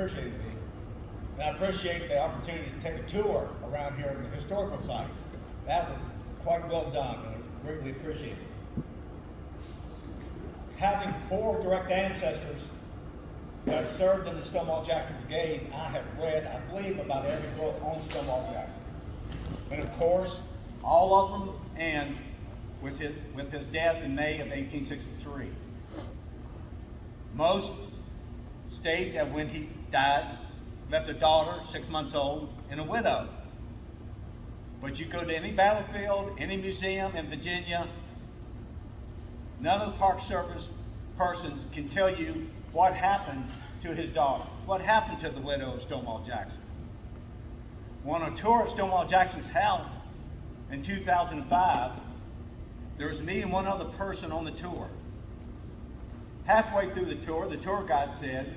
appreciated me. And I appreciate the opportunity to take a tour around here in the historical sites. That was quite well done, and I greatly appreciate it. Having 4 direct ancestors that served in the Stonewall Jackson Brigade, I have read, I believe, about every book on Stonewall Jackson. And of course, all of them end with his death in May of 1863. Most state that when he died, left a daughter, 6 months old, and a widow. But you go to any battlefield, any museum in Virginia, none of the Park Service persons can tell you what happened to his daughter, what happened to the widow of Stonewall Jackson. On a tour of Stonewall Jackson's house in 2005, there was me and one other person on the tour. Halfway through the tour guide said,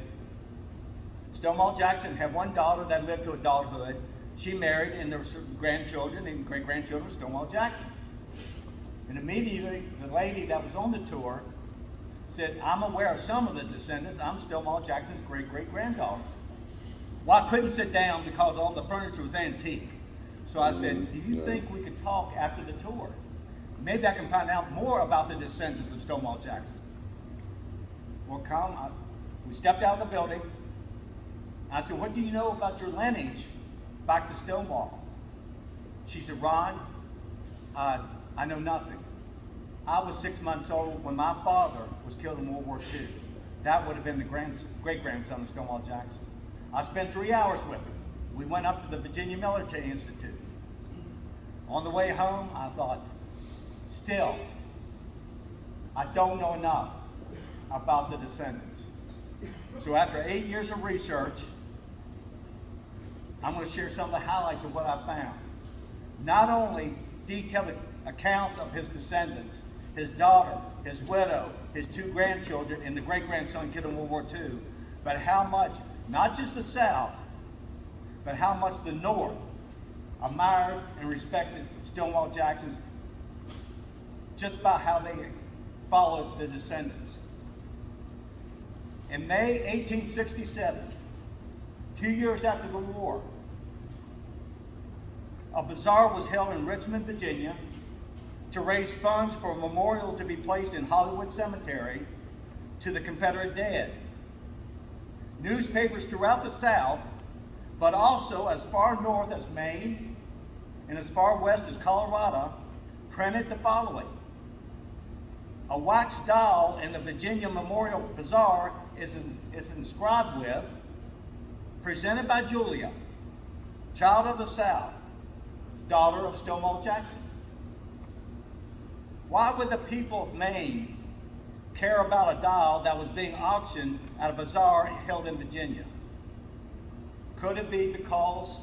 Stonewall Jackson had one daughter that lived to adulthood. She married, and there were grandchildren and great-grandchildren of Stonewall Jackson. And immediately, the lady that was on the tour said, I'm aware of some of the descendants. I'm Stonewall Jackson's great-great-granddaughter. Well, I couldn't sit down because all the furniture was antique. So I said, do you think we could talk after the tour? Maybe I can find out more about the descendants of Stonewall Jackson. Well, we stepped out of the building. I said, what do you know about your lineage back to Stonewall? She said, Ron, I know nothing. I was 6 months old when my father was killed in World War II. That would have been the great-grandson of Stonewall Jackson. I spent 3 hours with him. We went up to the Virginia Military Institute. On the way home, I thought, still, I don't know enough about the descendants. So after 8 years of research, I'm going to share some of the highlights of what I found. Not only detailed accounts of his descendants, his daughter, his widow, his 2 grandchildren, and the great-grandson killed in World War II, but how much, not just the South, but how much the North admired and respected Stonewall Jackson's, just about how they followed the descendants. In May 1867, 2 years after the war, a bazaar was held in Richmond, Virginia, to raise funds for a memorial to be placed in Hollywood Cemetery to the Confederate dead. Newspapers throughout the South, but also as far north as Maine and as far west as Colorado, printed the following. A wax doll in the Virginia Memorial Bazaar is inscribed with, presented by Julia, child of the South, daughter of Stonewall Jackson. Why would the people of Maine care about a doll that was being auctioned at a bazaar held in Virginia? Could it be because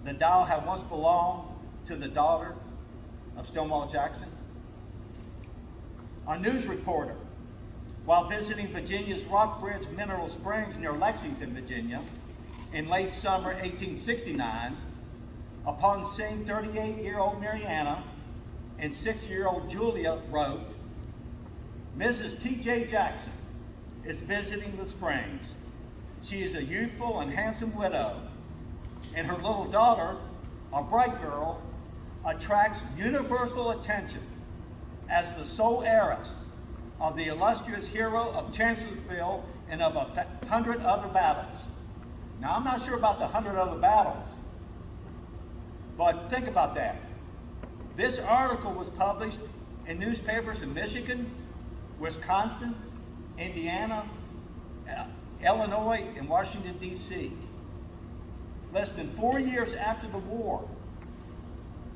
the doll had once belonged to the daughter of Stonewall Jackson? A news reporter, while visiting Virginia's Rockbridge Mineral Springs near Lexington, Virginia, in late summer 1869, upon seeing 38-year-old Mariana and 6-year-old Julia, wrote, Mrs. T.J. Jakson is visiting the Springs. She is a youthful and handsome widow, and her little daughter, a bright girl, attracts universal attention as the sole heiress of the illustrious hero of Chancellorsville and of 100 other battles. Now, I'm not sure about the 100 other battles, but think about that. This article was published in newspapers in Michigan, Wisconsin, Indiana, Illinois, and Washington, D.C. Less than 4 years after the war,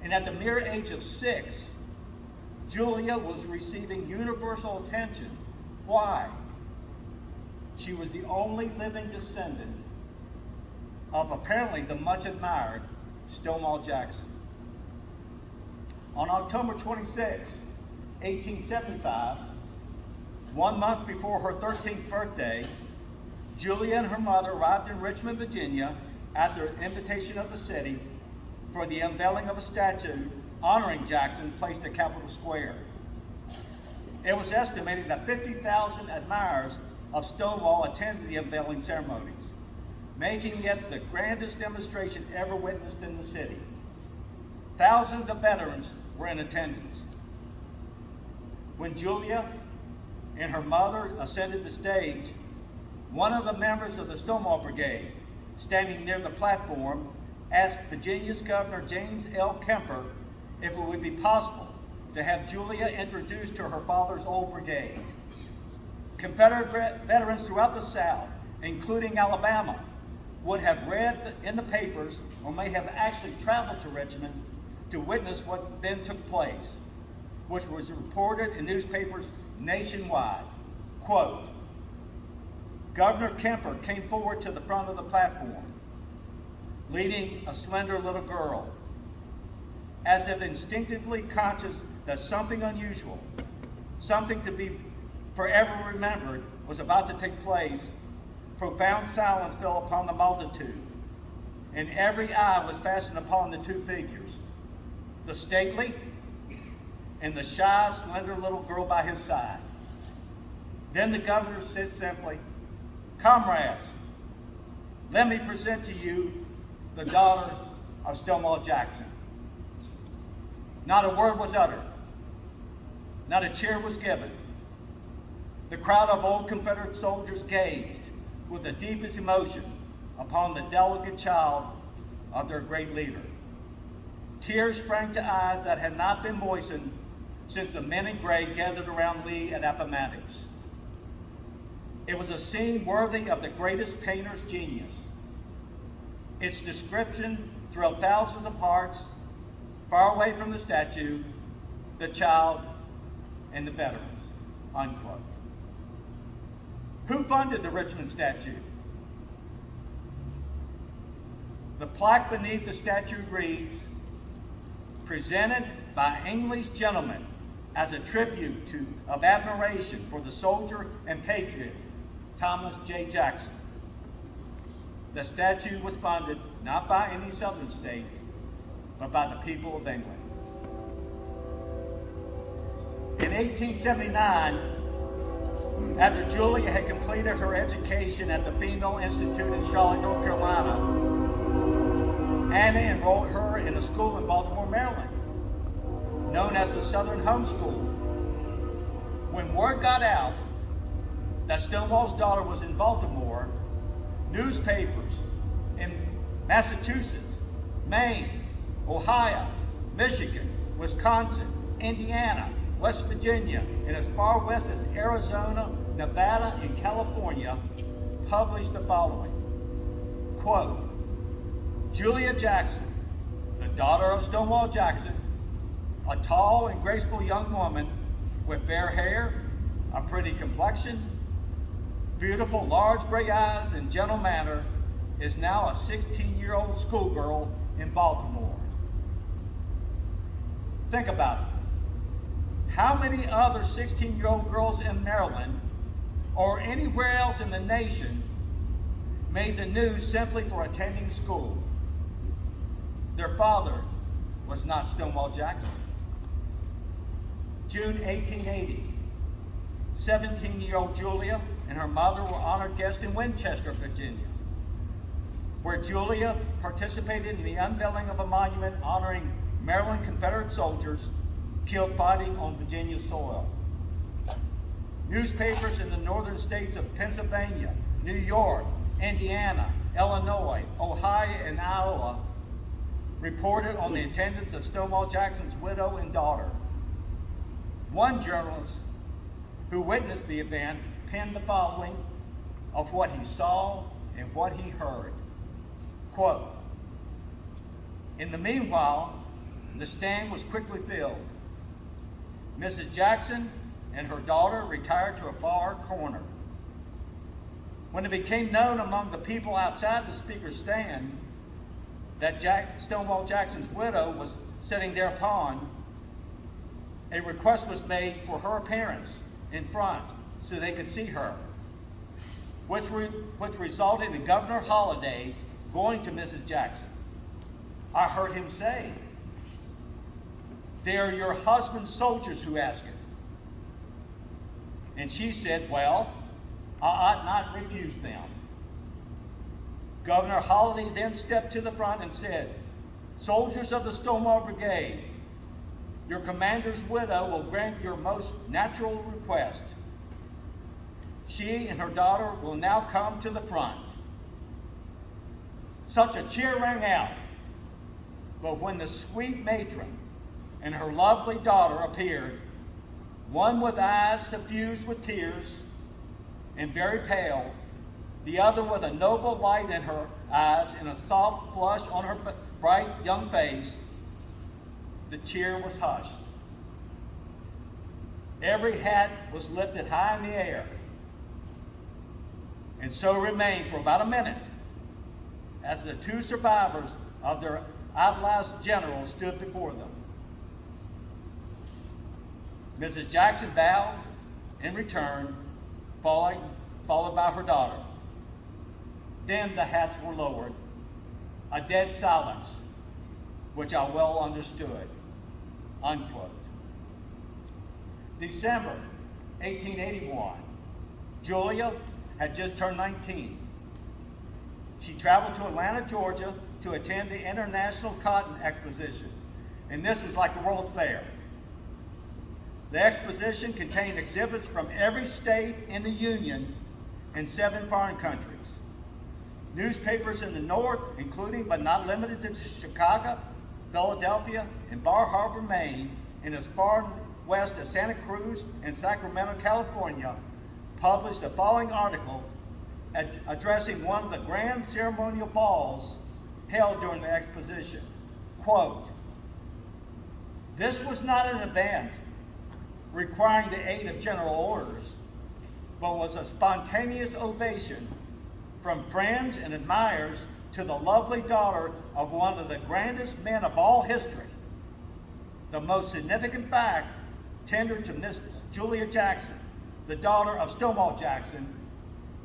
and at the mere age of 6, Julia was receiving universal attention. Why? She was the only living descendant of apparently the much admired Stonewall Jackson. On October 26, 1875, 1 month before her 13th birthday, Julia and her mother arrived in Richmond, Virginia, at the invitation of the city for the unveiling of a statue honoring Jackson placed at Capitol Square. It was estimated that 50,000 admirers of Stonewall attended the unveiling ceremonies. making it the grandest demonstration ever witnessed in the city. Thousands of veterans were in attendance. When Julia and her mother ascended the stage, one of the members of the Stonewall Brigade, standing near the platform, asked Virginia's Governor James L. Kemper if it would be possible to have Julia introduced to her father's old brigade. Confederate veterans throughout the South, including Alabama, would have read in the papers or may have actually traveled to Richmond to witness what then took place, which was reported in newspapers nationwide. Quote, Governor Kemper came forward to the front of the platform, leading a slender little girl, as if instinctively conscious that something unusual, something to be forever remembered, was about to take place. Profound silence fell upon the multitude, and every eye was fastened upon the two figures, the stately and the shy, slender little girl by his side. Then the governor said simply, Comrades, let me present to you the daughter of Stonewall Jakson. Not a word was uttered. Not a cheer was given. The crowd of old Confederate soldiers gazed with the deepest emotion upon the delicate child of their great leader. Tears sprang to eyes that had not been moistened since the men in gray gathered around Lee at Appomattox. It was a scene worthy of the greatest painter's genius. Its description thrilled thousands of hearts far away from the statue, the child, and the veterans, unquote. Who funded the Richmond statue? The plaque beneath the statue reads, presented by English gentlemen as a tribute of admiration for the soldier and patriot, Thomas J. Jakson. The statue was funded not by any southern state, but by the people of England. In 1879, after Julia had completed her education at the Female Institute in Charlotte, North Carolina, Anna enrolled her in a school in Baltimore, Maryland, known as the Southern Home School. When word got out that Stonewall's daughter was in Baltimore, newspapers in Massachusetts, Maine, Ohio, Michigan, Wisconsin, Indiana, West Virginia, and as far west as Arizona, Nevada, and California published the following. Quote, Julia Jakson, the daughter of Stonewall Jakson, a tall and graceful young woman with fair hair, a pretty complexion, beautiful large gray eyes, and gentle manner, is now a 16-year-old schoolgirl in Baltimore. Think about it. How many other 16-year-old girls in Maryland or anywhere else in the nation made the news simply for attending school? Their father was not Stonewall Jakson. June 1880, 17-year-old Julia and her mother were honored guests in Winchester, Virginia, where Julia participated in the unveiling of a monument honoring Maryland Confederate soldiers killed fighting on Virginia soil. Newspapers in the northern states of Pennsylvania, New York, Indiana, Illinois, Ohio, and Iowa reported on the attendance of Stonewall Jackson's widow and daughter. One journalist who witnessed the event penned the following of what he saw and what he heard. Quote, in the meanwhile, the stand was quickly filled. Mrs. Jakson and her daughter retired to a far corner. When it became known among the people outside the speaker's stand that Stonewall Jackson's widow was sitting thereupon, a request was made for her appearance in front so they could see her, which resulted in Governor Holliday going to Mrs. Jakson. I heard him say, "They are your husband's soldiers who ask it." And she said, "Well, I ought not refuse them." Governor Holliday then stepped to the front and said, "Soldiers of the Stonewall Brigade, your commander's widow will grant your most natural request. She and her daughter will now come to the front." Such a cheer rang out. But when the sweet matron and her lovely daughter appeared, one with eyes suffused with tears and very pale, the other with a noble light in her eyes and a soft flush on her bright young face, the cheer was hushed. Every hat was lifted high in the air, and so remained for about a minute as the two survivors of their idolized general stood before them. Mrs. Jakson bowed in return, followed by her daughter. Then the hats were lowered, a dead silence, which I well understood, unquote. December 1881, Julia had just turned 19. She traveled to Atlanta, Georgia to attend the International Cotton Exposition, and this was like the World's Fair. The exposition contained exhibits from every state in the Union and 7 foreign countries. Newspapers in the North, including but not limited to Chicago, Philadelphia, and Bar Harbor, Maine, and as far west as Santa Cruz and Sacramento, California, published the following article addressing one of the grand ceremonial balls held during the exposition. Quote, "This was not an event requiring the aid of general orders, but was a spontaneous ovation from friends and admirers to the lovely daughter of one of the grandest men of all history. The most significant fact tendered to Miss Julia Jakson, the daughter of Stonewall Jakson,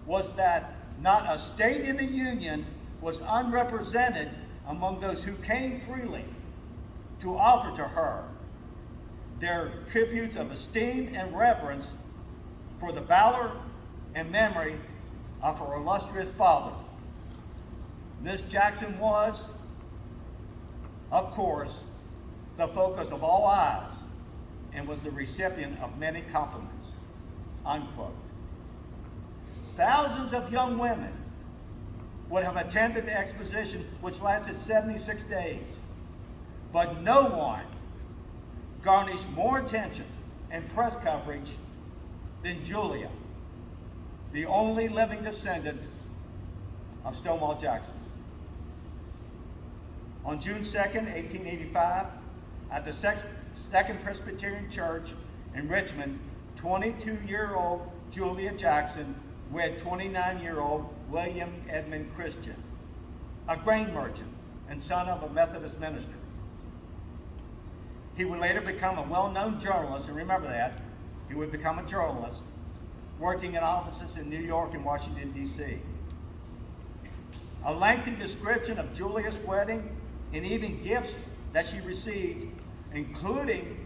was that not a state in the Union was unrepresented among those who came freely to offer to her their tributes of esteem and reverence for the valor and memory of her illustrious father. Miss Jakson was, of course, the focus of all eyes and was the recipient of many compliments," unquote. Thousands of young women would have attended the exposition, which lasted 76 days, but no one garnished more attention and press coverage than Julia, the only living descendant of Stonewall Jakson. On June 2nd, 1885, at the Second Presbyterian Church in Richmond, 22-year-old Julia Jakson wed 29-year-old William Edmund Christian, a grain merchant and son of a Methodist minister. He would later become a well-known journalist, and remember that, he would become a journalist, working in offices in New York and Washington, D.C. A lengthy description of Julia's wedding and even gifts that she received, including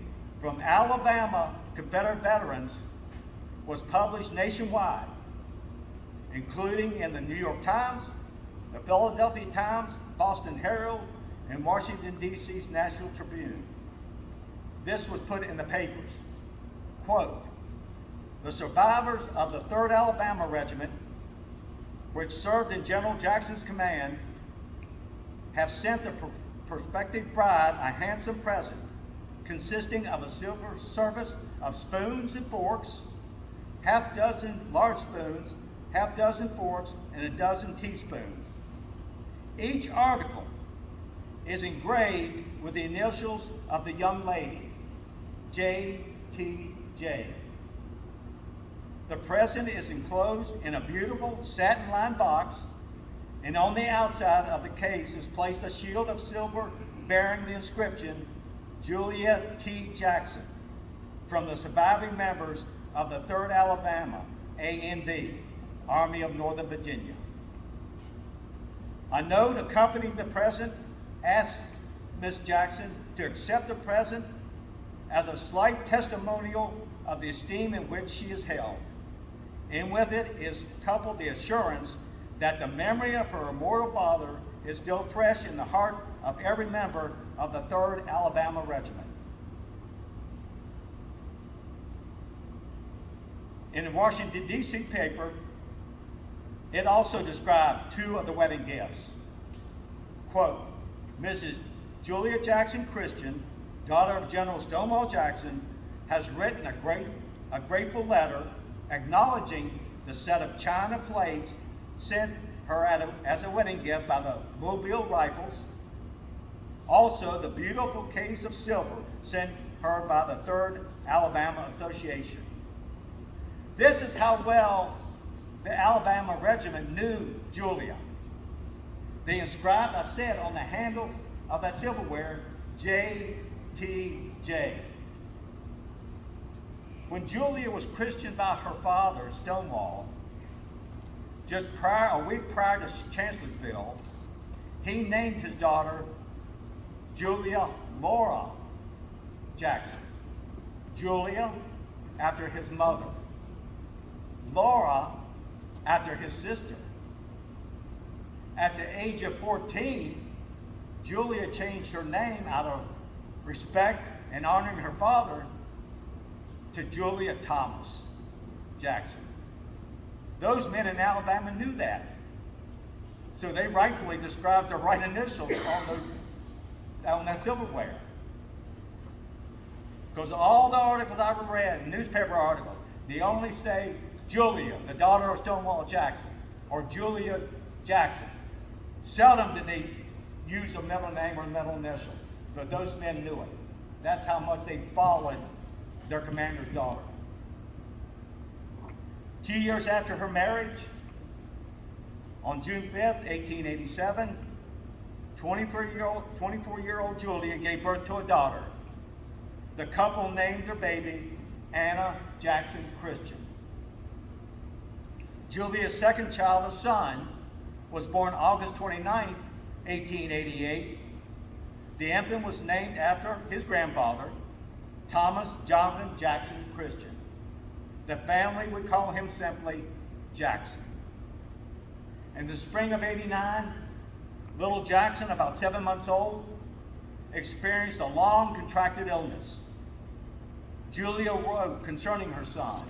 from Alabama Confederate veterans, was published nationwide, including in the New York Times, the Philadelphia Times, Boston Herald, and Washington, D.C.'s National Tribune. This was put in the papers. Quote, "The survivors of the 3rd Alabama Regiment, which served in General Jackson's command, have sent the prospective bride a handsome present consisting of a silver service of spoons and forks, half-dozen large spoons, half-dozen forks, and a dozen teaspoons. Each article is engraved with the initials of the young lady, J.T.J. The present is enclosed in a beautiful satin-lined box, and on the outside of the case is placed a shield of silver bearing the inscription, Julia T. Jakson, from the surviving members of the 3rd Alabama, ANV, Army of Northern Virginia. A note accompanying the present asks Miss Jakson to accept the present as a slight testimonial of the esteem in which she is held. And with it is coupled the assurance that the memory of her immortal father is still fresh in the heart of every member of the 3rd Alabama Regiment. In the Washington, D.C. paper, it also described 2 of the wedding gifts. Quote, Mrs. Julia Jakson Christian, daughter of General Stonewall Jakson, has written a grateful letter acknowledging the set of china plates sent her as a wedding gift by the Mobile Rifles. Also, the beautiful case of silver sent her by the 3rd Alabama Association. This is how well the Alabama Regiment knew Julia. They inscribed, I said, on the handles of that silverware, JTJ. When Julia was christened by her father, Stonewall, a week prior to Chancellorsville, he named his daughter Julia Laura Jakson. Julia after his mother. Laura after his sister. At the age of 14, Julia changed her name out of respect and honoring her father to Julia Thomas Jakson. Those men in Alabama knew that. So they rightfully described the right initials on that silverware. Because all the articles I ever read, newspaper articles, they only say Julia, the daughter of Stonewall Jakson, or Julia Jakson. Seldom did they use a middle name or middle initial, but those men knew it. That's how much they followed their commander's daughter. 2 years after her marriage, on June 5th, 1887, 24-year-old Julia gave birth to a daughter. The couple named their baby Anna Jakson Christian. Julia's second child, a son, was born August 29, 1888. The infant was named after his grandfather, Thomas Jonathan Jakson Christian. The family would call him simply Jakson. In the spring of '89, little Jakson, about 7 months old, experienced a long contracted illness. Julia wrote concerning her son,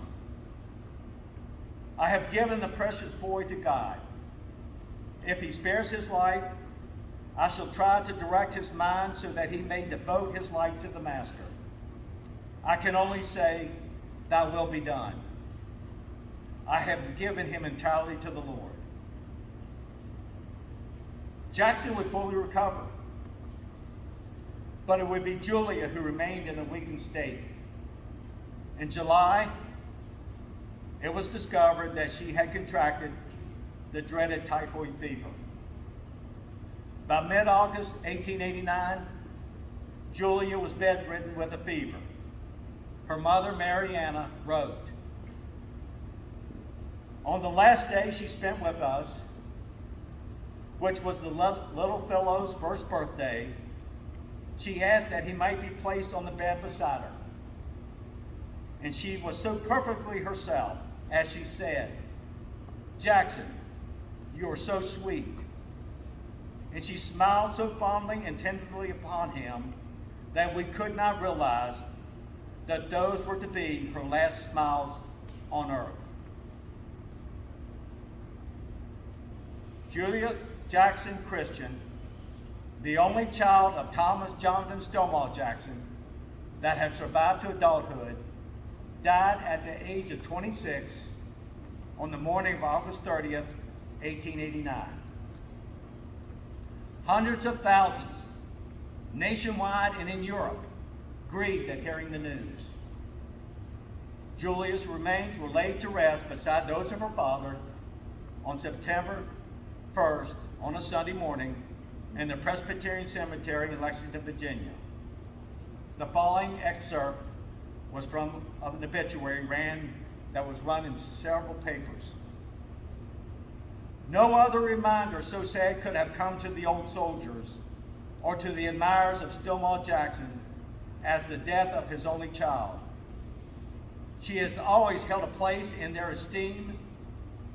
I have given the precious boy to God. If he spares his life, I shall try to direct his mind so that he may devote his life to the Master. I can only say, thy will be done. I have given him entirely to the Lord. Jakson would fully recover, but it would be Julia who remained in a weakened state. In July, it was discovered that she had contracted the dreaded typhoid fever. By mid-August 1889, Julia was bedridden with a fever. Her mother, Mariana, wrote, on the last day she spent with us, which was the little fellow's first birthday, she asked that he might be placed on the bed beside her. And she was so perfectly herself, as she said, Jakson, you are so sweet. And she smiled so fondly and tenderly upon him that we could not realize that those were to be her last smiles on earth. Julia Jakson Christian, the only child of Thomas Jonathan Stonewall Jakson that had survived to adulthood, died at the age of 26 on the morning of August 30th, 1889. Hundreds of thousands, nationwide and in Europe, grieved at hearing the news. Julia's remains were laid to rest beside those of her father on September 1st on a Sunday morning in the Presbyterian Cemetery in Lexington, Virginia. The following excerpt was from an obituary that was run in several papers. No other reminder so sad could have come to the old soldiers or to the admirers of Stonewall Jakson as the death of his only child. She has always held a place in their esteem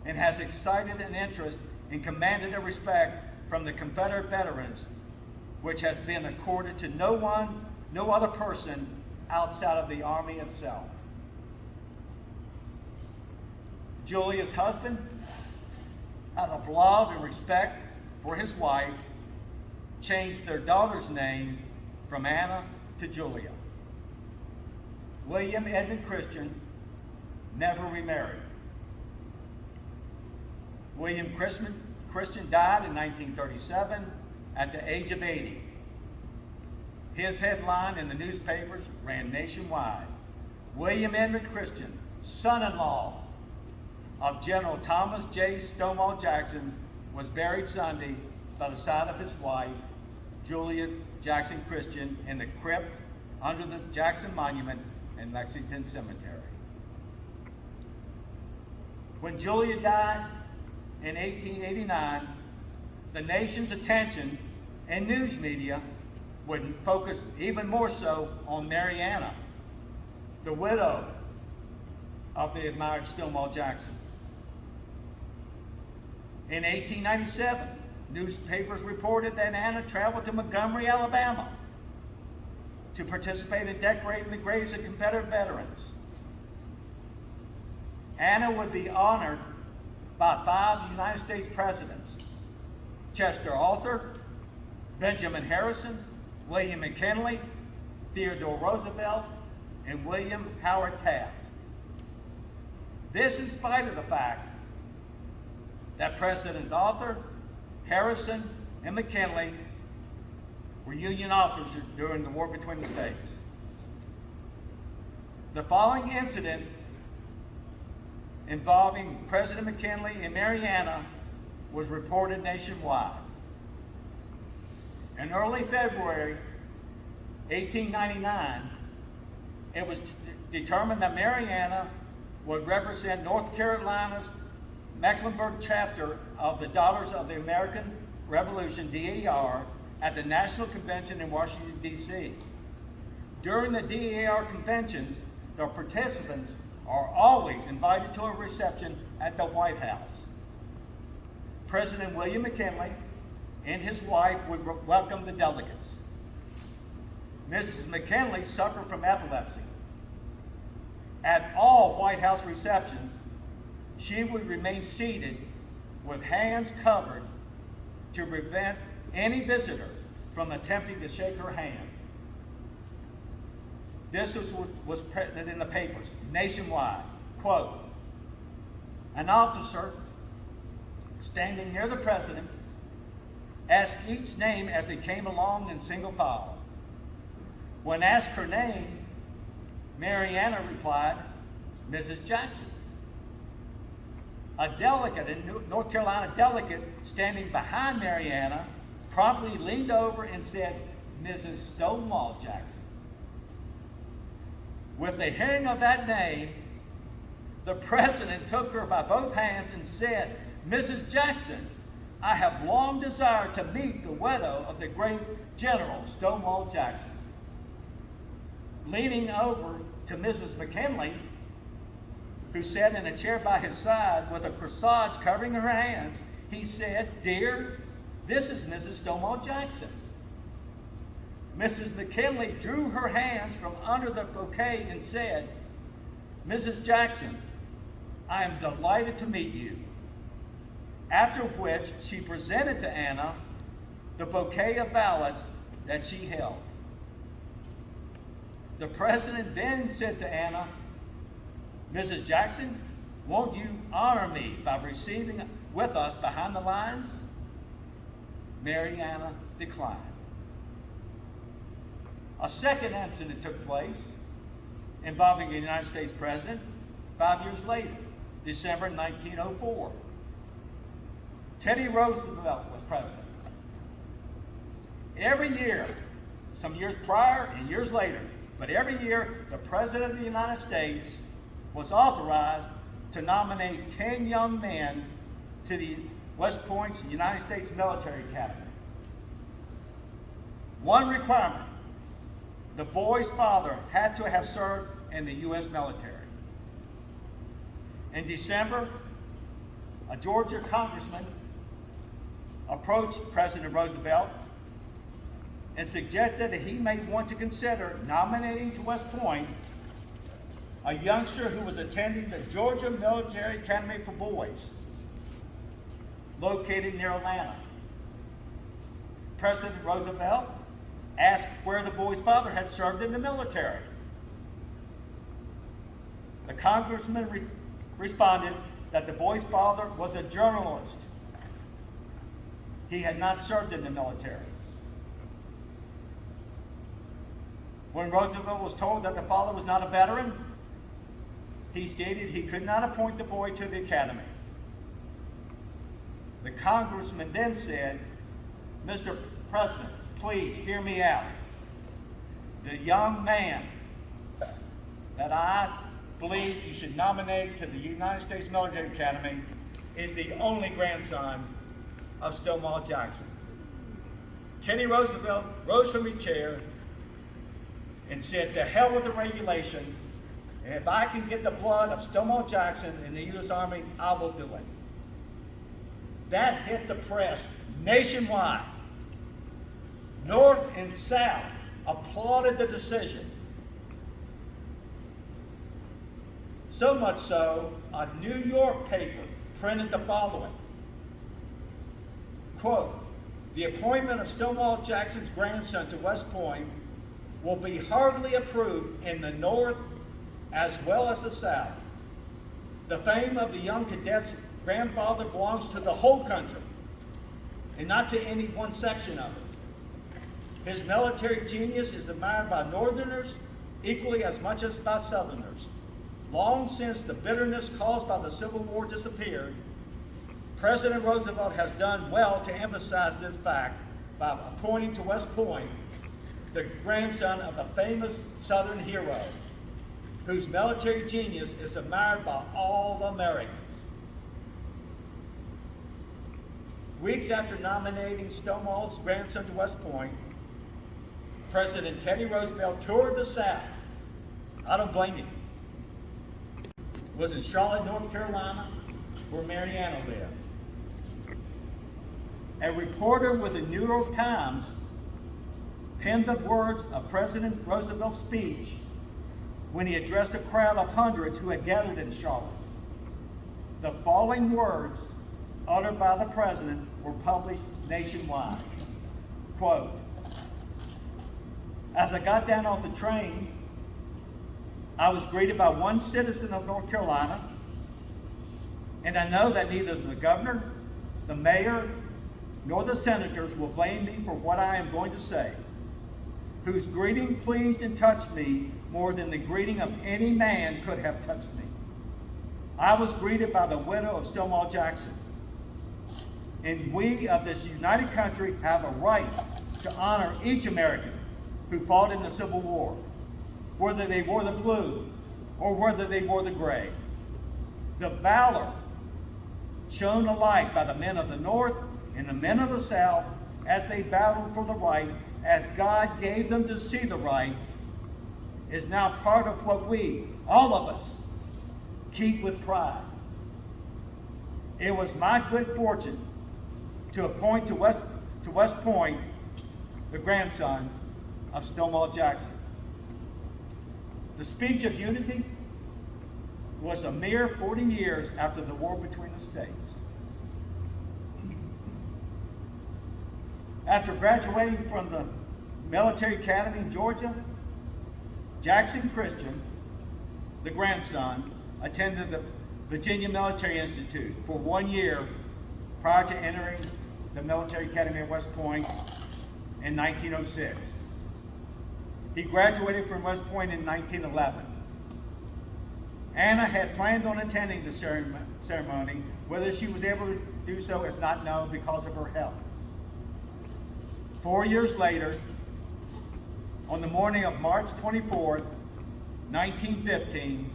and has excited an interest and commanded a respect from the Confederate veterans which has been accorded to no other person outside of the Army itself. Julia's husband, out of love and respect for his wife, changed their daughter's name from Anna to Julia. William Edmund Christian never remarried. William Christian died in 1937 at the age of 80. His headline in the newspapers ran nationwide: William Edmund Christian, son-in-law of General Thomas J. Stonewall Jakson, was buried Sunday by the side of his wife, Julia Jakson Christian, in the crypt under the Jakson Monument in Lexington Cemetery. When Julia died in 1889, the nation's attention and news media would focus even more so on Mary Anna, the widow of the admired Stonewall Jakson. In 1897, newspapers reported that Anna traveled to Montgomery, Alabama to participate in decorating the graves of Confederate veterans. Anna would be honored by 5 United States presidents: Chester Arthur, Benjamin Harrison, William McKinley, Theodore Roosevelt, and William Howard Taft. This in spite of the fact that Presidents Arthur, Harrison, and McKinley were Union officers during the war between the states. The following incident involving President McKinley and Mary Anna was reported nationwide. In early February 1899, it was determined that Mary Anna would represent North Carolina's Mecklenburg chapter of the Daughters of the American Revolution, DAR, at the National Convention in Washington, D.C. During the DAR conventions, the participants are always invited to a reception at the White House. President William McKinley and his wife would welcome the delegates. Mrs. McKinley suffered from epilepsy. At all White House receptions, she would remain seated with hands covered to prevent any visitor from attempting to shake her hand. This was printed in the papers nationwide. Quote, an officer standing near the president asked each name as they came along in single file. When asked her name, Mary Anna replied, Mrs. Jakson. A delegate, a North Carolina delegate standing behind Mary Anna, promptly leaned over and said, Mrs. Stonewall Jakson. With the hearing of that name, the president took her by both hands and said, Mrs. Jakson, I have long desired to meet the widow of the great General Stonewall Jakson. Leaning over to Mrs. McKinley, who sat in a chair by his side with a corsage covering her hands, he said, Dear, this is Mrs. Stonewall Jakson. Mrs. McKinley drew her hands from under the bouquet and said, Mrs. Jakson, I am delighted to meet you. After which she presented to Anna the bouquet of ballots that she held. The president then said to Anna, Mrs. Jakson, won't you honor me by receiving with us behind the lines? Mary Anna declined. A second incident took place involving a United States president 5 years later, December 1904. Teddy Roosevelt was president. Every year, some years prior and years later, but every year, the President of the United States was authorized to nominate 10 young men to the West Point's United States Military Academy. One requirement, the boy's father had to have served in the U.S. military. In December, a Georgia congressman approached President Roosevelt and suggested that he may want to consider nominating to West Point a youngster who was attending the Georgia Military Academy for Boys, located near Atlanta. President Roosevelt asked where the boy's father had served in the military. The congressman responded that the boy's father was a journalist. He had not served in the military. When Roosevelt was told that the father was not a veteran, he stated he could not appoint the boy to the academy. The congressman then said, "Mr. President, please hear me out. The young man that I believe you should nominate to the United States Military Academy is the only grandson of Stonewall Jakson." Teddy Roosevelt rose from his chair and said, "To hell with the regulation, and if I can get the blood of Stonewall Jakson in the U.S. Army, I will do it." That hit the press nationwide. North and South applauded the decision. So much so, a New York paper printed the following, quote, "The appointment of Stonewall Jackson's grandson to West Point will be heartily approved in the North as well as the South. The fame of the young cadet's grandfather belongs to the whole country and not to any one section of it. His military genius is admired by Northerners equally as much as by Southerners. Long since the bitterness caused by the Civil War disappeared, President Roosevelt has done well to emphasize this fact by appointing to West Point the grandson of the famous Southern hero, whose military genius is admired by all Americans." Weeks after nominating Stonewall's grandson to West Point, President Teddy Roosevelt toured the South. I don't blame him. Was in Charlotte, North Carolina, where Mariana lived. A reporter with the New York Times penned the words of President Roosevelt's speech when he addressed a crowd of hundreds who had gathered in Charlotte. The following words uttered by the president were published nationwide. Quote, "As I got down off the train, I was greeted by one citizen of North Carolina, and I know that neither the governor, the mayor, nor the senators will blame me for what I am going to say, whose greeting pleased and touched me more than the greeting of any man could have touched me. I was greeted by the widow of Stonewall Jakson, and we of this united country have a right to honor each American who fought in the Civil War, whether they wore the blue or whether they wore the gray. The valor shown alike by the men of the North and the men of the South as they battled for the right, as God gave them to see the right, is now part of what we, all of us, keep with pride. It was my good fortune to appoint to West Point the grandson of Stonewall Jakson." The speech of unity was a mere 40 years after the war between the states. After graduating from the military academy in Georgia, Jakson Christian, the grandson, attended the Virginia Military Institute for 1 year prior to entering the military academy at West Point in 1906. He graduated from West Point in 1911. Anna had planned on attending the ceremony. Whether she was able to do so is not known because of her health. 4 years later, on the morning of March 24th, 1915,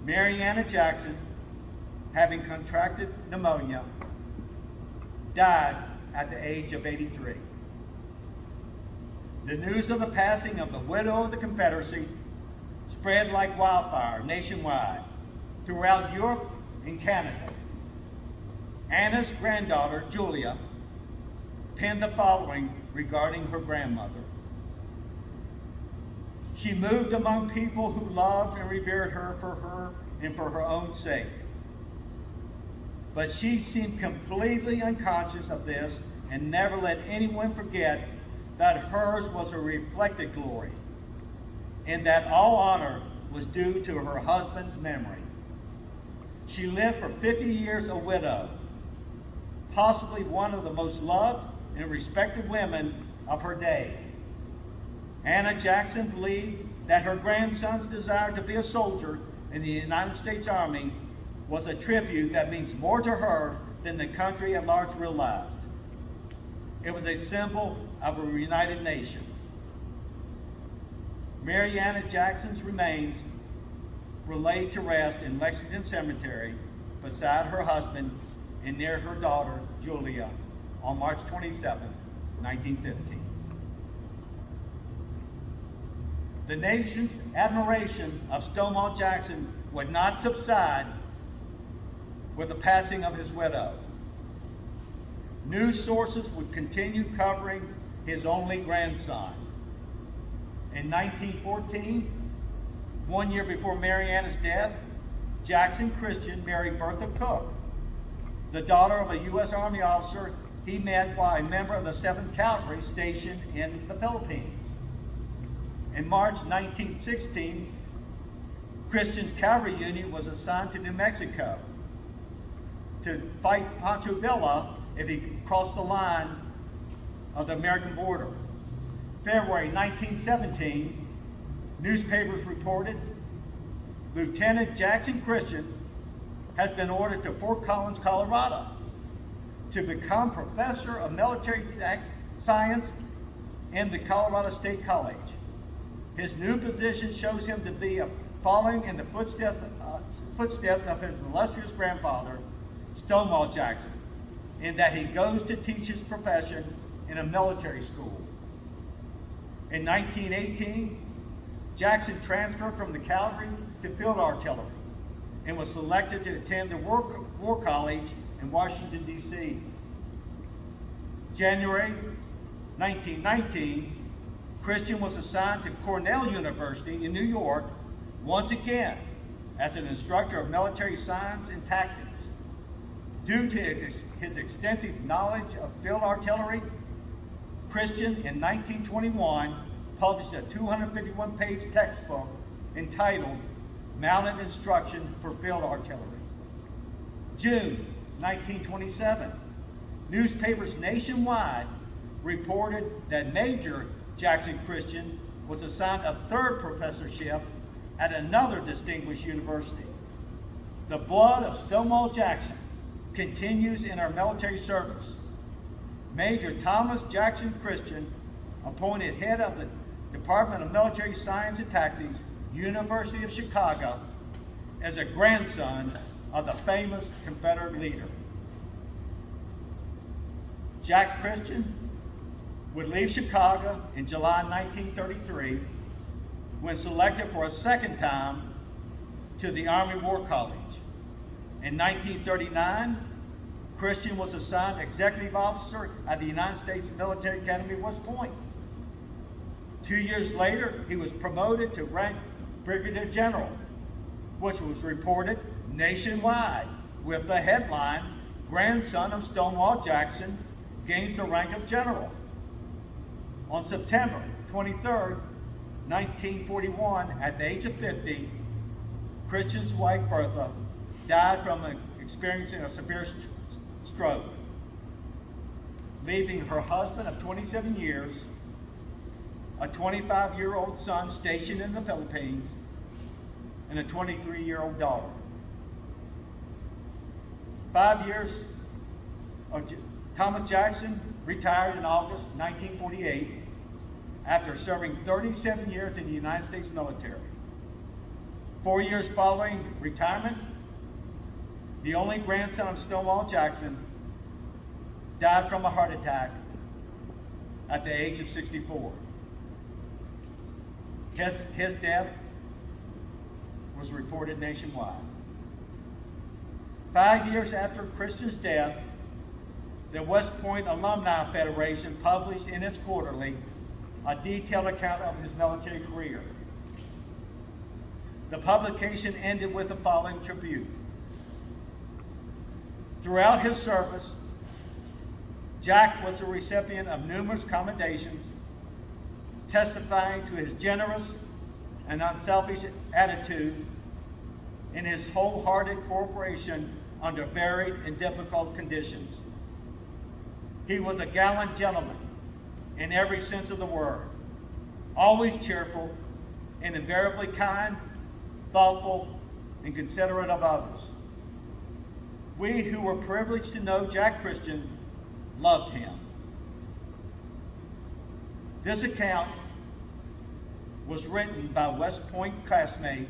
Mariana Jakson, having contracted pneumonia, died at the age of 83. The news of the passing of the widow of the Confederacy spread like wildfire nationwide throughout Europe and Canada. Anna's granddaughter, Julia, penned the following regarding her grandmother. She moved among people who loved and revered her and for her own sake. But she seemed completely unconscious of this and never let anyone forget that hers was a reflected glory and that all honor was due to her husband's memory. She lived for 50 years a widow, possibly one of the most loved and respected women of her day. Anna Jakson believed that her grandson's desire to be a soldier in the United States Army was a tribute that means more to her than the country at large realized. It was a symbol of a united nation. Mary Anna Jackson's remains were laid to rest in Lexington Cemetery beside her husband and near her daughter, Julia, on March 27, 1915. The nation's admiration of Stonewall Jakson would not subside with the passing of his widow. News sources would continue covering his only grandson. In 1914, 1 year before Mary Anna's death, Jakson Christian married Bertha Cook, the daughter of a U.S. Army officer he met while a member of the 7th Cavalry stationed in the Philippines. In March 1916, Christian's cavalry unit was assigned to New Mexico to fight Pancho Villa if he crossed the line of the American border. February 1917, newspapers reported Lieutenant Jakson Christian has been ordered to Fort Collins, Colorado, to become professor of military science in the Colorado State College. His new position shows him to be following in the footsteps of his illustrious grandfather, Stonewall Jakson, in that he goes to teach his profession in a military school. In 1918, Jakson transferred from the cavalry to field artillery and was selected to attend the War College in Washington, D.C. January 1919, Christian was assigned to Cornell University in New York once again as an instructor of military science and tactics. Due to his extensive knowledge of field artillery, Christian in 1921 published a 251-page textbook entitled Mounted Instruction for Field Artillery. June 1927, newspapers nationwide reported that Major Jakson Christian was assigned a third professorship at another distinguished university. The blood of Stonewall Jakson continues in our military service. Major Thomas Jakson Christian, appointed head of the Department of Military Science and Tactics, University of Chicago, as a grandson of the famous Confederate leader. Jack Christian would leave Chicago in July 1933 when selected for a second time to the Army War College. In 1939, Christian was assigned executive officer at the United States Military Academy, West Point. 2 years later, he was promoted to rank Brigadier General, which was reported nationwide with the headline, "Grandson of Stonewall Jakson gains the rank of general." On September 23, 1941, at the age of 50, Christian's wife, Bertha, died from experiencing a severe stroke, leaving her husband of 27 years, a 25-year-old son stationed in the Philippines, and a 23-year-old daughter. 5 years of Thomas Jakson retired in August 1948 after serving 37 years in the United States military. 4 years following retirement, the only grandson of Stonewall Jakson died from a heart attack at the age of 64. His death was reported nationwide. 5 years after Christian's death, the West Point Alumni Federation published in its quarterly a detailed account of his military career. The publication ended with the following tribute. Throughout his service, Jack was the recipient of numerous commendations, testifying to his generous and unselfish attitude in his wholehearted cooperation under varied and difficult conditions. He was a gallant gentleman in every sense of the word, always cheerful and invariably kind, thoughtful, and considerate of others. We who were privileged to know Jack Christian loved him. This account was written by West Point classmate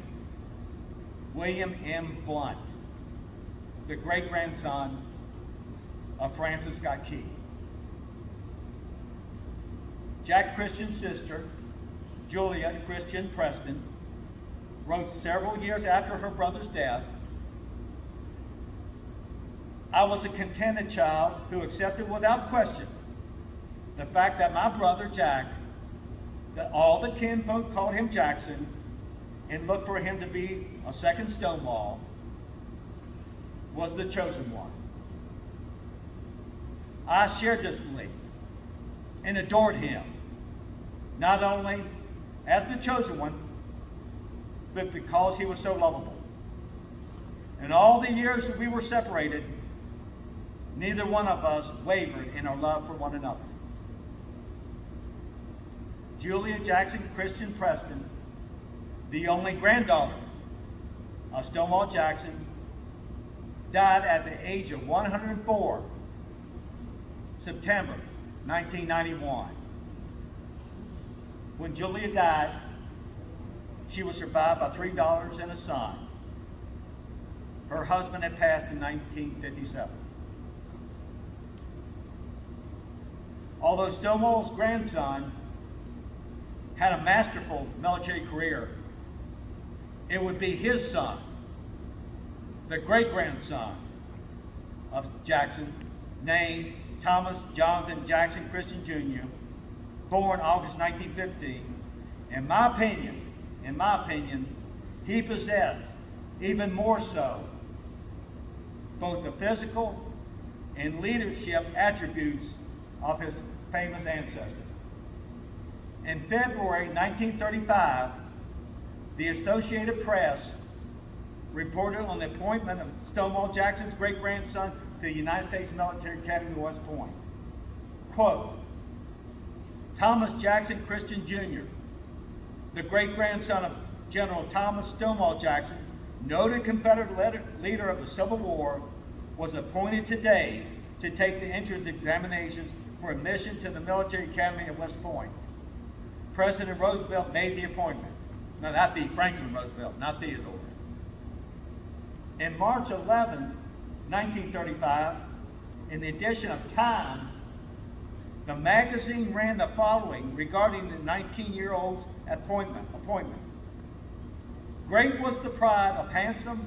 William M. Blunt, the great-grandson of Francis Scott Key. Jack Christian's sister, Julia Christian Preston, wrote several years after her brother's death, "I was a contented child who accepted without question the fact that my brother Jack, that all the kinfolk called him Jakson and looked for him to be a second Stonewall, was the chosen one. I shared this belief and adored him, not only as the chosen one, but because he was so lovable. In all the years that we were separated, neither one of us wavered in our love for one another." Julia Jackson Christian Preston, the only granddaughter of Stonewall Jakson, died at the age of 104, September 1991. When Julia died, she was survived by 3 daughters and a son. Her husband had passed in 1957. Although Stonewall's grandson had a masterful military career, it would be his son, the great-grandson of Jakson, named Thomas Jonathan Jakson Christian Jr., born August 1915. In my opinion, he possessed, even more so, both the physical and leadership attributes of his famous ancestor. In February 1935, the Associated Press reported on the appointment of Stonewall Jackson's great-grandson to the United States Military Academy, West Point. Quote, "Thomas Jackson Christian Jr., the great-grandson of General Thomas Stonewall Jackson, noted Confederate leader of the Civil War, was appointed today to take the entrance examinations for admission to the Military Academy at West Point. President Roosevelt made the appointment." No, not the Franklin Roosevelt, not Theodore. In March 11, 1935, in the edition of Time, the magazine ran the following regarding the 19-year-old's appointment. "Great was the pride of handsome,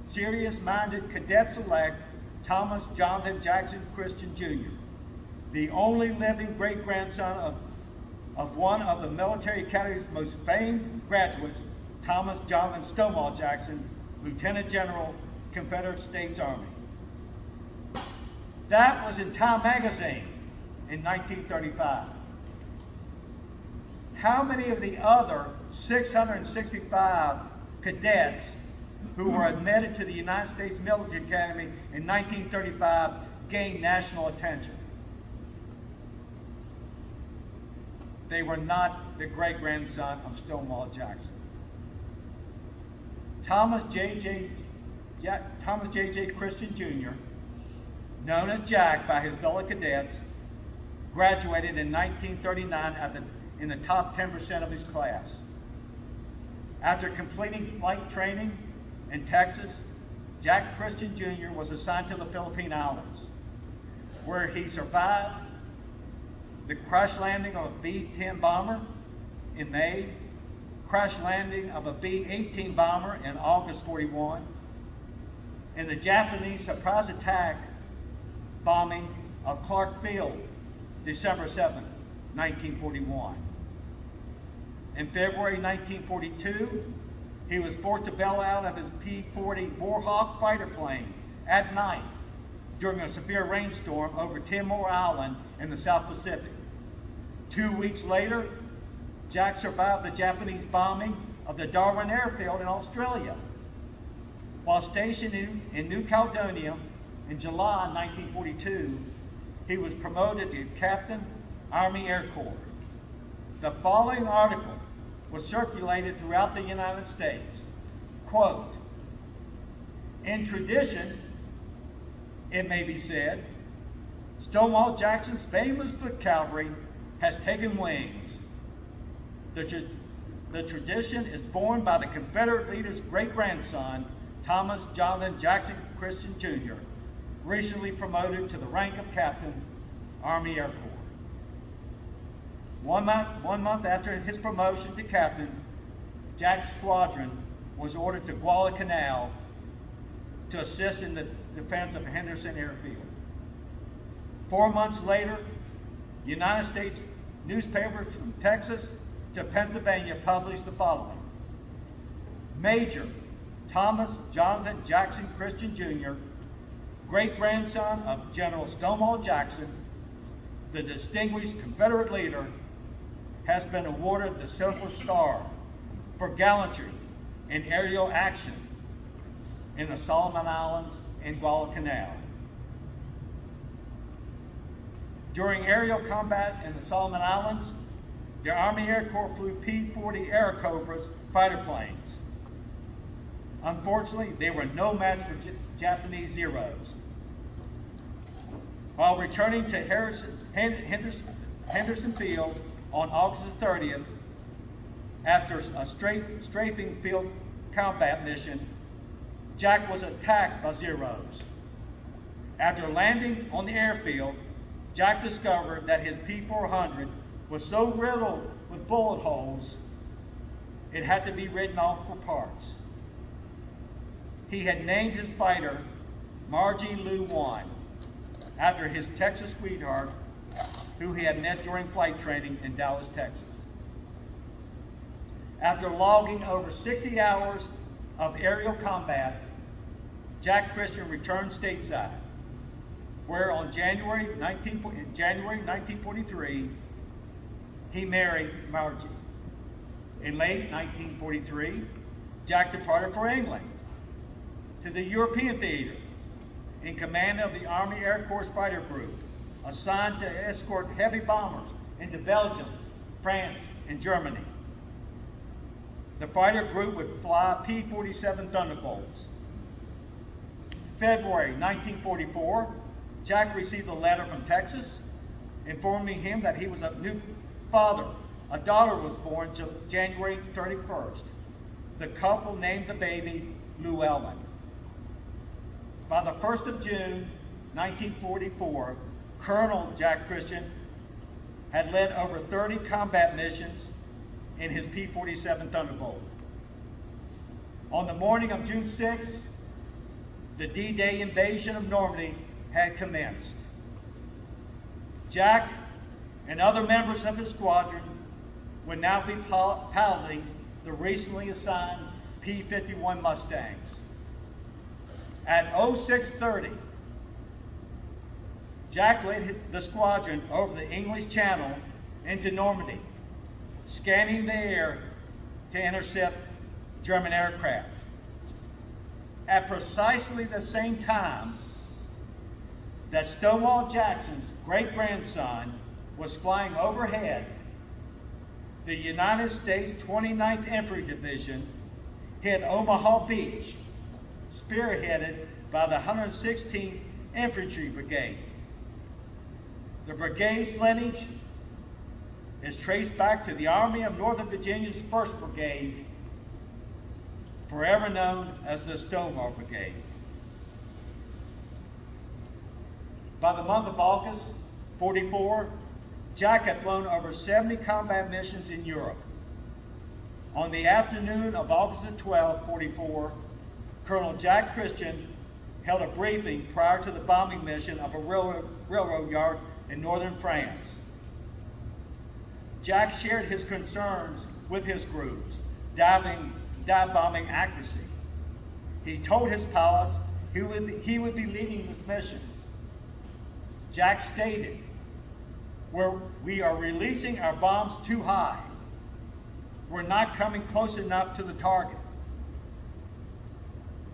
serious-minded cadet-select Thomas Jonathan Jackson Christian Jr., the only living great-grandson of one of the Military Academy's most famed graduates, Thomas Jonathan Stonewall Jackson, Lieutenant General, Confederate States Army." That was in Time magazine in 1935. How many of the other 665 cadets who were admitted to the United States Military Academy in 1935 gained national attention? They were not the great-grandson of Stonewall Jackson. Thomas J.J. Christian Jr., known as Jack by his fellow cadets, graduated in 1939 in the top 10% of his class. After completing flight training in Texas, Jack Christian Jr. was assigned to the Philippine Islands, where he survived the crash landing of a B-10 bomber in May, crash landing of a B-18 bomber in August 41, in the Japanese surprise attack bombing of Clark Field, December 7, 1941. In February 1942, he was forced to bail out of his P-40 Warhawk fighter plane at night during a severe rainstorm over Timor Island in the South Pacific. 2 weeks later, Jack survived the Japanese bombing of the Darwin airfield in Australia. While stationed in New Caledonia in July 1942, he was promoted to Captain, Army Air Corps. The following article was circulated throughout the United States. Quote, "In tradition, it may be said, Stonewall Jackson's famous foot cavalry has taken wings. The tradition is borne by the Confederate leader's great-grandson, Thomas Jonathan Jakson Christian Jr., recently promoted to the rank of Captain, Army Air Corps. 1 month after his promotion to captain, Jack's squadron was ordered to Guadalcanal to assist in the defense of Henderson Airfield. 4 months later, United States newspapers from Texas to Pennsylvania published the following. Major Thomas Jonathan Jakson Christian Jr., great-grandson of General Stonewall Jackson, the distinguished Confederate leader, has been awarded the Silver Star for gallantry in aerial action in the Solomon Islands and Guadalcanal. During aerial combat in the Solomon Islands, the Army Air Corps flew P-40 Airacobras fighter planes. Unfortunately, they were no match for Japanese Zeros. While returning to Henderson Field on August 30th, after a strafing field combat mission, Jack was attacked by Zeros. After landing on the airfield, Jack discovered that his P-400 was so riddled with bullet holes, it had to be written off for parts. He had named his fighter Margie Lou 1 after his Texas sweetheart, who he had met during flight training in Dallas, Texas. After logging over 60 hours of aerial combat, Jack Christian returned stateside, where on January 1943, he married Margie. In late 1943, Jack departed for England to the European theater in command of the Army Air Corps Fighter Group, assigned to escort heavy bombers into Belgium, France, and Germany. The fighter group would fly P-47 Thunderbolts. February 1944, Jack received a letter from Texas informing him that he was a new father. A daughter was born January 31st. The couple named the baby Llewellyn. By the 1st of June 1944, Colonel Jack Christian had led over 30 combat missions in his P-47 Thunderbolt. On the morning of June 6th, the D-Day invasion of Normandy had commenced. Jack and other members of his squadron would now be piloting the recently assigned P-51 Mustangs. At 06:30, Jack led the squadron over the English Channel into Normandy, scanning the air to intercept German aircraft. At precisely the same time that Stonewall Jackson's great-grandson was flying overhead, the United States 29th Infantry Division hit Omaha Beach, spearheaded by the 116th Infantry Brigade. The brigade's lineage is traced back to the Army of Northern Virginia's 1st Brigade, forever known as the Stonewall Brigade. By the month of August 44, Jack had flown over 70 combat missions in Europe. On the afternoon of August 12, 44, Colonel Jack Christian held a briefing prior to the bombing mission of a railroad yard in northern France. Jack shared his concerns with his groups, dive bombing accuracy. He told his pilots he would be leading this mission. Jack stated, "We are releasing our bombs too high. We're not coming close enough to the target.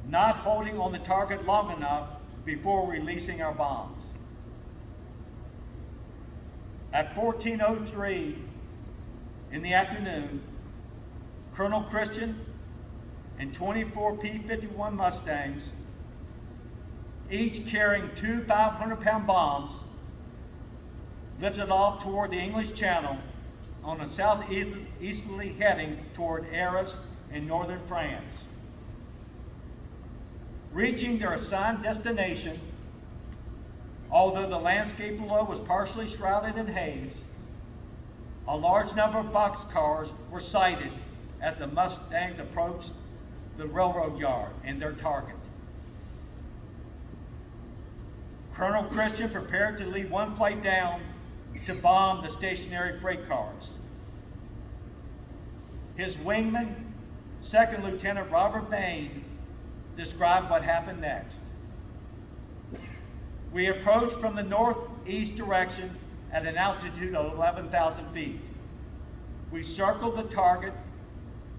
Not holding on the target long enough before releasing our bombs." At 14:03 in the afternoon, Colonel Christian and 24 P-51 Mustangs, each carrying two 500-pound bombs, lifted off toward the English Channel on a southeasterly heading toward Arras in northern France. Reaching their assigned destination, although the landscape below was partially shrouded in haze, a large number of boxcars were sighted as the Mustangs approached the railroad yard and their target. Colonel Christian prepared to lead one flight down to bomb the stationary freight cars. His wingman, Second Lieutenant Robert Bain, described what happened next. "We approached from the northeast direction at an altitude of 11,000 feet. We circled the target,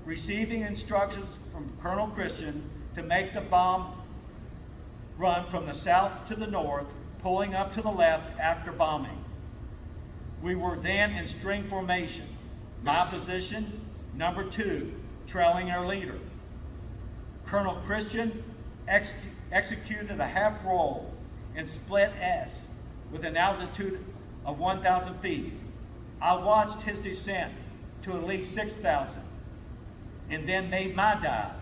receiving instructions from Colonel Christian to make the bomb run from the south to the north, pulling up to the left after bombing. We were then in string formation. My position, number 2, trailing our leader. Colonel Christian executed a half roll in split S with an altitude of 1,000 feet. I watched his descent to at least 6,000 and then made my dive.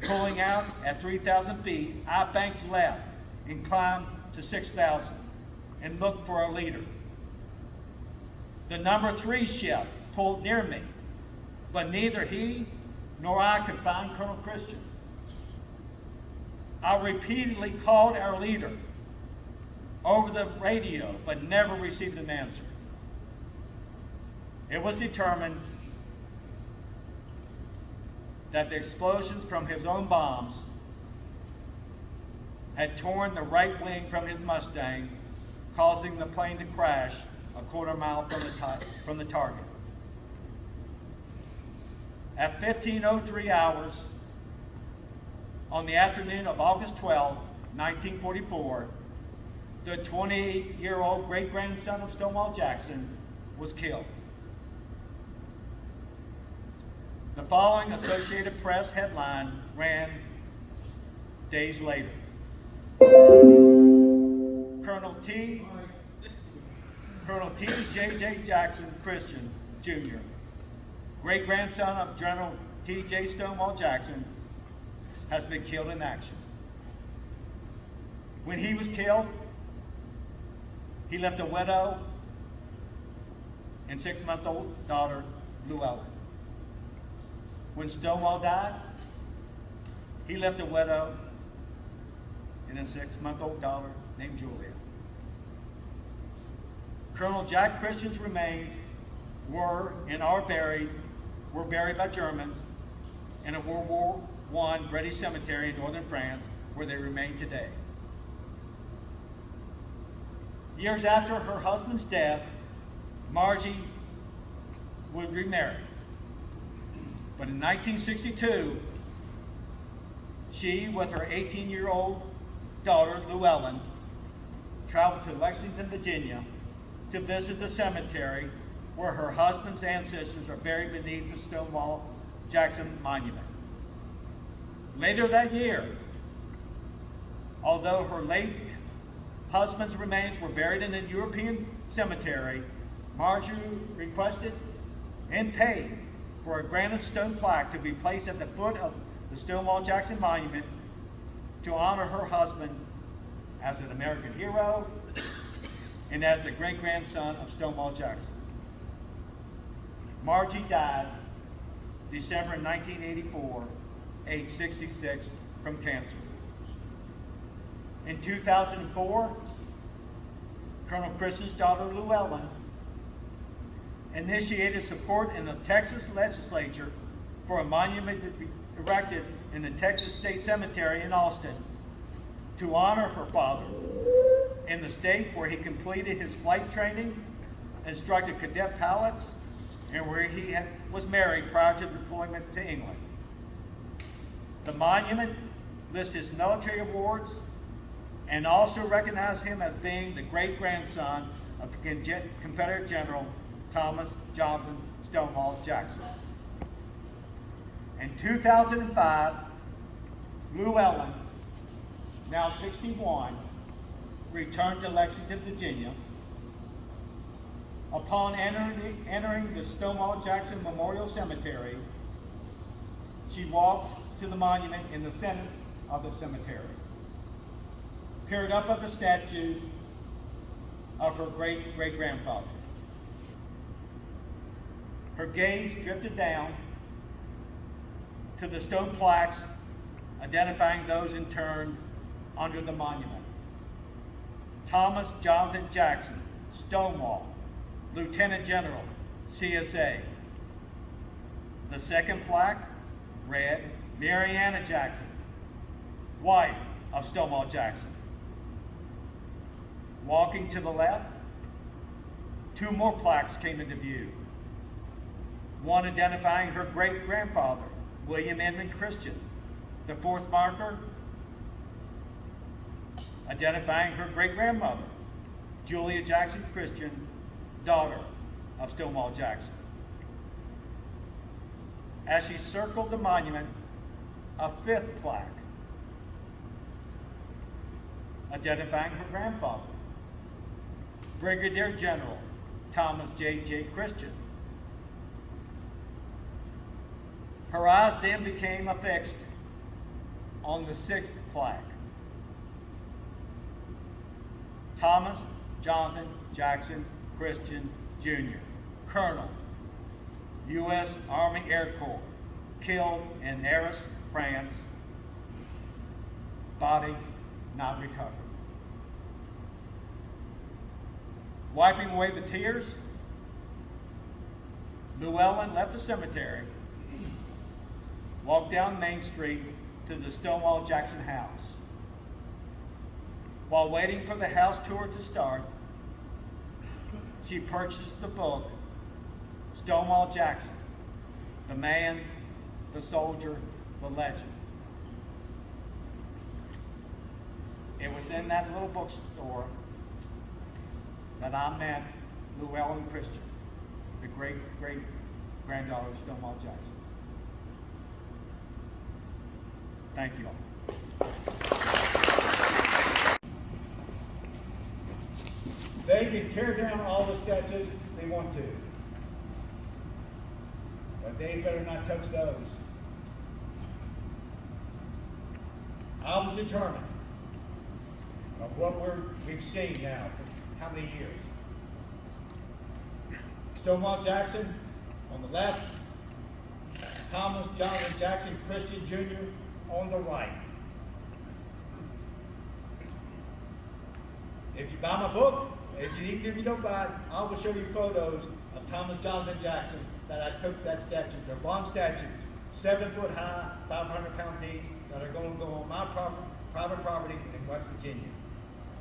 Pulling out at 3,000 feet, I banked left and climbed to 6,000 and looked for our leader. The number 3 ship pulled near me, but neither he nor I could find Colonel Christian. I repeatedly called our leader over the radio, but never received an answer. It was determined that the explosions from his own bombs had torn the right wing from his Mustang, causing the plane to crash a quarter mile from the target. At 15:03 hours on the afternoon of August 12, 1944, the 28-year-old great-grandson of Stonewall Jakson was killed. The following Associated Press headline ran days later. Colonel T.J. Jakson Christian, Jr., great-grandson of General T.J. Stonewall Jakson, has been killed in action. When he was killed, he left a widow and 6-month-old daughter, Llewellyn. When Stonewall died, he left a widow and a 6-month-old daughter named Julia. Colonel Jack Christian's remains were buried by Germans in a World War I British cemetery in northern France, where they remain today. Years after her husband's death, Margie would remarry. But in 1962, she, with her 18-year-old daughter, Llewellyn, traveled to Lexington, Virginia, to visit the cemetery where her husband's ancestors are buried beneath the Stonewall Jackson Monument. Later that year, although her late husband's remains were buried in a European cemetery, Marjorie requested and paid for a granite stone plaque to be placed at the foot of the Stonewall Jackson Monument to honor her husband as an American hero and as the great-grandson of Stonewall Jackson. Margie died December 1984, age 66, from cancer. In 2004, Colonel Christian's daughter, Llewellyn, initiated support in the Texas legislature for a monument to be erected in the Texas State Cemetery in Austin to honor her father in the state where he completed his flight training, instructed cadet pilots, and where he was married prior to deployment to England. The monument lists his military awards and also recognizes him as being the great-grandson of the Confederate General Thomas Jonathan Stonewall Jackson. In 2005, Llewellyn, now 61, returned to Lexington, Virginia. Upon entering the Stonewall Jackson Memorial Cemetery, she walked to the monument in the center of the cemetery, peered up at the statue of her great-great-grandfather. Her gaze drifted down to the stone plaques identifying those interned under the monument. Thomas Jonathan Jackson, Stonewall, Lieutenant General, CSA. The second plaque read, Marianna Jackson, wife of Stonewall Jackson. Walking to the left, two more plaques came into view. One identifying her great-grandfather, William Edmund Christian. The fourth marker identifying her great-grandmother, Julia Jackson Christian, daughter of Stonewall Jackson. As she circled the monument, a fifth plaque identifying her grandfather, Brigadier General Thomas J. Christian. Her eyes then became affixed on the sixth plaque. Thomas Jonathan Jackson Christian, Jr., Colonel, U.S. Army Air Corps, killed in Arras, France, body not recovered. Wiping away the tears, Llewellyn left the cemetery, walked down Main Street to the Stonewall Jackson house. While waiting for the house tour to start, she purchased the book, Stonewall Jackson, the man, the soldier, the legend. It was in that little bookstore that I met Llewellyn Christian, the great-great-granddaughter of Stonewall Jackson. Thank you all. They can tear down all the statues they want to, but they better not touch those. I was determined of what we've seen now for how many years. Stonewall Jackson on the left, Thomas Jonathan Jackson Christian Jr. on the right. If you buy my book, even if you don't buy it, I will show you photos of Thomas Jonathan Jackson that I took that statue. They're bronze statues, 7 foot high, 500 pounds each, that are going to go on my private property in West Virginia.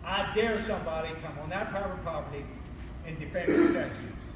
I dare somebody come on that private property and defend the statues.